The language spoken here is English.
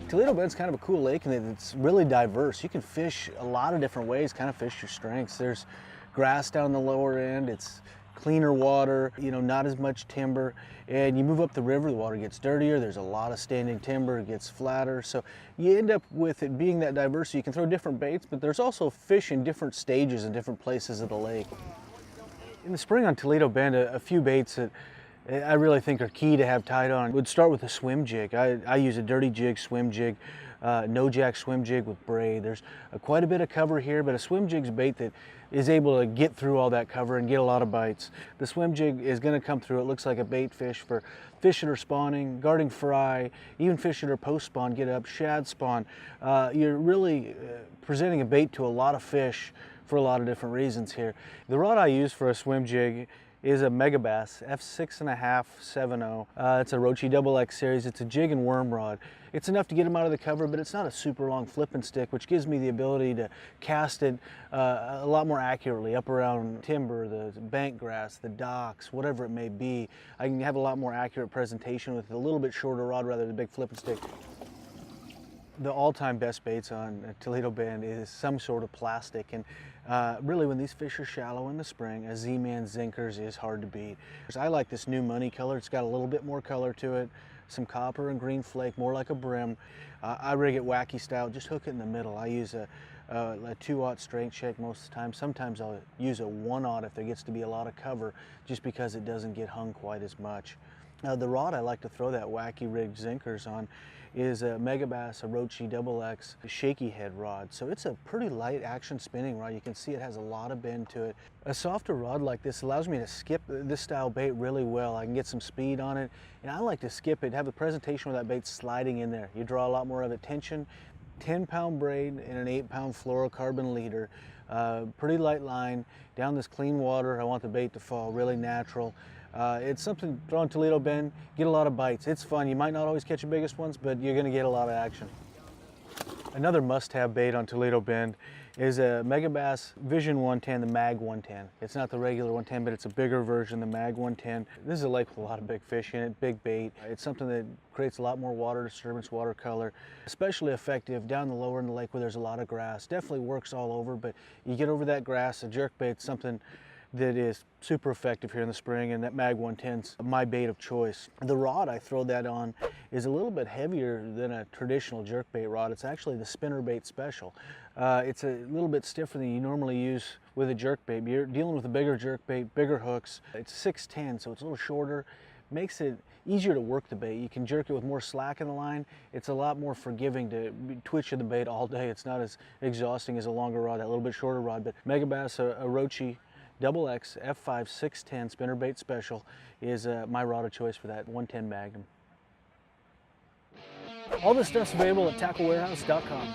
Toledo Bend's kind of a cool lake, and it's really diverse. You can fish a lot of different ways, kind of fish your strengths. There's grass down the lower end. It's cleaner water, you know, not as much timber. And you move up the river, the water gets dirtier. There's a lot of standing timber, it gets flatter. So you end up with it being that diverse. So you can throw different baits, but there's also fish in different stages in different places of the lake. In the spring on Toledo Bend, a few baits that I really think are key to have tied on would start with a swim jig. I use a dirty jig, swim jig, no jack swim jig with braid. There's quite a bit of cover here, but a swim jig's a bait that is able to get through all that cover and get a lot of bites. The swim jig is going to come through. It looks like a bait fish for fish that are spawning, guarding fry, even fish that are post spawn, get up, shad spawn. You're really presenting a bait to a lot of fish for a lot of different reasons here. The rod I use for a swim jig is a MEGABASS F6.5 7.0. It's a OROCHI XXX series. It's a jig and worm rod. It's enough to get them out of the cover, but it's not a super long flipping stick, which gives me the ability to cast it a lot more accurately up around timber, the bank grass, the docks, whatever it may be. I can have a lot more accurate presentation with a little bit shorter rod rather than a big flipping stick. The all-time best baits on Toledo Bend is some sort of plastic, and really when these fish are shallow in the spring, a Z-Man Zinkers is hard to beat. I like this new money color. It's got a little bit more color to it, some copper and green flake, more like a brim. I rig it wacky style, just hook it in the middle. I use a 2/0 straight shake most of the time. Sometimes I'll use a 1/0 if there gets to be a lot of cover, just because it doesn't get hung quite as much. The rod I like to throw that wacky rigged Zinkers on is a MEGABASS OROCHI XXX shaky head rod. So it's a pretty light action spinning rod. You can see it has a lot of bend to it. A softer rod like this allows me to skip this style bait really well. I can get some speed on it, and I like to skip it, have the presentation where that bait's sliding in there. You draw a lot more of it. Tension, 10-pound braid and an 8-pound fluorocarbon leader. Pretty light line, down this clean water. I want the bait to fall really natural. It's something to throw in Toledo Bend, get a lot of bites. It's fun. You might not always catch the biggest ones, but you're going to get a lot of action. Another must-have bait on Toledo Bend is a MEGABASS Vision 110, the Mag 110. It's not the regular 110, but it's a bigger version, the Mag 110. This is a lake with a lot of big fish in it, big bait. It's something that creates a lot more water disturbance, water color. Especially effective down the lower in the lake where there's a lot of grass. Definitely works all over, but you get over that grass, a jerkbait's something that is super effective here in the spring, and that Mag 110's my bait of choice. The rod I throw that on is a little bit heavier than a traditional jerkbait rod. It's actually the spinnerbait special. It's a little bit stiffer than you normally use with a jerkbait. You're dealing with a bigger jerkbait, bigger hooks. It's 6'10", so it's a little shorter. Makes it easier to work the bait. You can jerk it with more slack in the line. It's a lot more forgiving to twitch the bait all day. It's not as exhausting as a longer rod, that little bit shorter rod. But MEGABASS OROCHI XXX F5 610 spinnerbait special is my rod of choice for that 110 Magnum. All this stuff's available at tacklewarehouse.com.